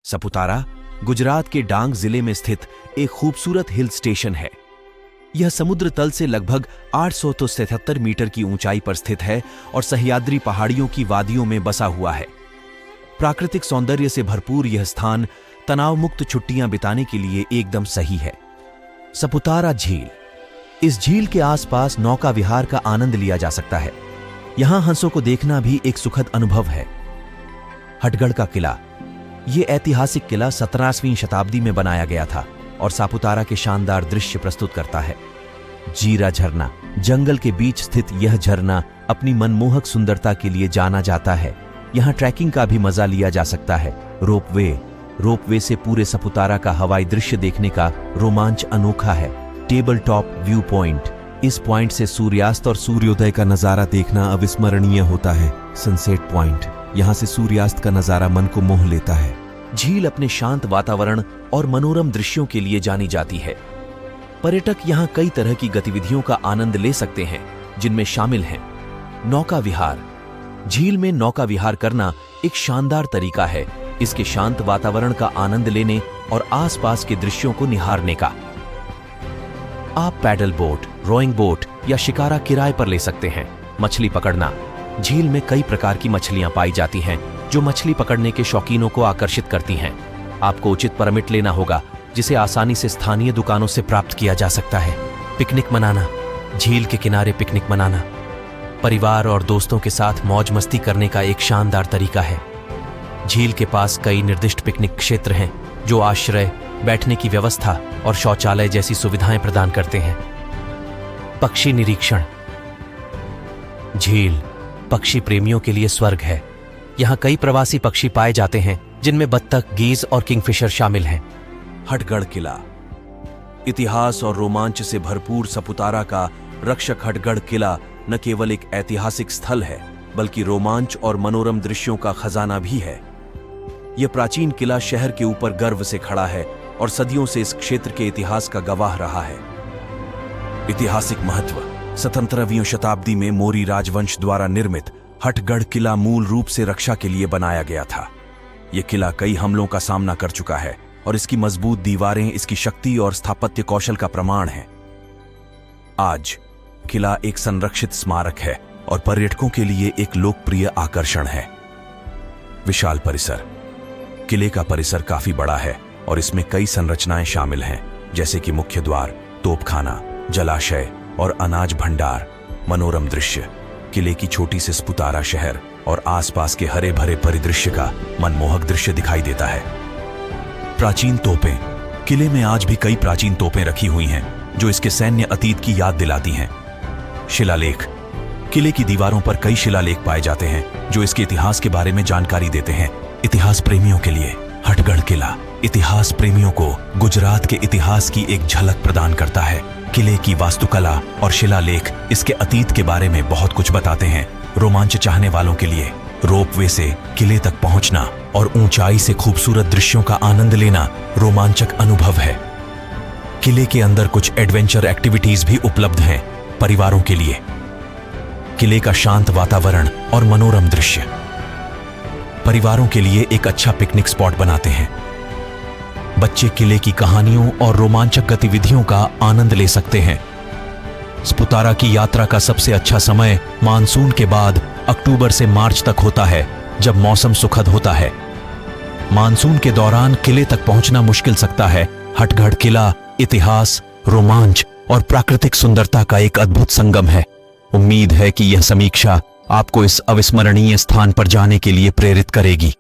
सपुतारा गुजरात के डांग जिले में स्थित एक खूबसूरत हिल स्टेशन है। यह समुद्र तल से लगभग 877 मीटर की ऊंचाई पर स्थित है और सह्याद्री पहाड़ियों की वादियों में बसा हुआ है। प्राकृतिक सौंदर्य से भरपूर यह स्थान तनाव मुक्त छुट्टियां बिताने के लिए एकदम सही है। सपुतारा झील। इस झील के आसपास नौका विहार का आनंद लिया जा सकता है। यहां हंसों को देखना भी एक सुखद अनुभव है। हटगढ़ का किला। यह ऐतिहासिक किला 17वीं शताब्दी में बनाया गया था और सापुतारा के शानदार दृश्य प्रस्तुत करता है। जीरा झरना। जंगल के बीच स्थित यह झरना अपनी मनमोहक सुंदरता के लिए जाना जाता है। यहां ट्रैकिंग का भी मजा लिया जा सकता है। रोपवे से पूरे सपुतारा का हवाई दृश्य देखने का रोमांच अनोखा है। Table top view point. इस पॉइंट से सूर्यास्त और सूर्योदय का नजारा देखना अविस्मरणीय होता है। Sunset point. यहां से सूर्यास्त का नजारा मन को मोह लेता है। झील अपने शांत वातावरण और मनोरम दृश्यों के लिए जानी जाती है। पर्यटक यहां कई तरह की गतिविधियों का आनंद ले सकते हैं, जिनमें शामिल हैं नौका विहार। झील में नौका विहार करना एक शानदार तरीका है इसके शांत वातावरण का आनंद लेने और आसपास के दृश्यों को निहारने का। आप पैडल बोट, रोइंग बोट या शिकारा किराए पर ले सकते हैं। मछली पकड़ना। झील में कई प्रकार की मछलियां पाई जाती हैं जो मछली पकड़ने के शौकीनों को आकर्षित करती हैं। आपको उचित परमिट लेना होगा जिसे आसानी से स्थानीय दुकानों से प्राप्त किया जा सकता है। पिकनिक मनाना। झील के किनारे पिकनिक मनाना परिवार और दोस्तों के साथ मौज मस्ती करने का एक शानदार तरीका है। झील के पास कई निर्दिष्ट पिकनिक क्षेत्र हैं जो आश्रय, बैठने की व्यवस्था और शौचालय जैसी सुविधाएं प्रदान करते हैं। पक्षी निरीक्षण। झील पक्षी प्रेमियों के लिए स्वर्ग है। यहां कई प्रवासी पक्षी पाए जाते हैं जिनमें बत्तख, गीज और किंगफिशर शामिल हैं। हटगढ़ किला। इतिहास और रोमांच से भरपूर सपुतारा का रक्षक हटगढ़ किला न केवल एक ऐतिहासिक स्थल है बल्कि रोमांच और मनोरम दृश्यों का खजाना भी है। यह प्राचीन किला शहर के ऊपर गर्व से खड़ा है और सदियों से इस क्षेत्र के इतिहास का गवाह रहा है। ऐतिहासिक महत्व। 17वीं शताब्दी में मौर्य राजवंश द्वारा निर्मित हटगढ़ किला मूल रूप से रक्षा के लिए बनाया गया था। यह किला कई हमलों का सामना कर चुका है और इसकी मजबूत दीवारें इसकी शक्ति और स्थापत्य कौशल का प्रमाण हैं। आज किला एक संरक्षित स्मारक है और पर्यटकों के लिए एक लोकप्रिय आकर्षण है। विशाल परिसर। किले का परिसर काफी बड़ा है और इसमें कई संरचनाएं शामिल हैं, जैसे कि मुख्य द्वार, तोपखाना, जलाशय और अनाज भंडार। मनोरम दृश्य। किले की छोटी से सपुतारा शहर और आसपास के हरे भरे परिदृश्य का मनमोहक दृश्य दिखाई देता है। प्राचीन तोपें। किले में आज भी कई प्राचीन तोपें रखी हुई हैं जो इसके सैन्य अतीत की याद दिलाती हैं। शिलालेख। किले की दीवारों पर कई शिलालेख पाए जाते हैं जो इसके इतिहास के बारे में जानकारी देते हैं। इतिहास प्रेमियों के लिए हटगढ़ किला इतिहास प्रेमियों को गुजरात के इतिहास की एक झलक प्रदान करता है। किले की वास्तुकला और शिलालेख इसके अतीत के बारे में बहुत कुछ बताते हैं। रोमांच चाहने वालों के लिए रोपवे से किले तक पहुंचना और ऊंचाई से खूबसूरत दृश्यों का आनंद लेना रोमांचक अनुभव है। किले के अंदर कुछ एडवेंचर एक्टिविटीज भी उपलब्ध हैं परिवारों के लिए। किले का शांत वातावरण और मनोरम दृश्य परिवारों के लिए एक अच्छा पिकनिक स्पॉट बनाते हैं। बच्चे किले की कहानियों और रोमांचक गतिविधियों का आनंद ले सकते हैं। सपुतारा की यात्रा का सबसे अच्छा समय मानसून के बाद अक्टूबर से मार्च तक होता है, जब मौसम सुखद होता है। मानसून के दौरान किले तक पहुंचना मुश्किल सकता है। हटगढ़ किला इतिहास, रोमांच और प्राकृतिक सुंदरता का एक अद्भुत संगम है। उम्मीद है कि यह समीक्षा आपको इस अविस्मरणीय स्थान पर जाने के लिए प्रेरित करेगी।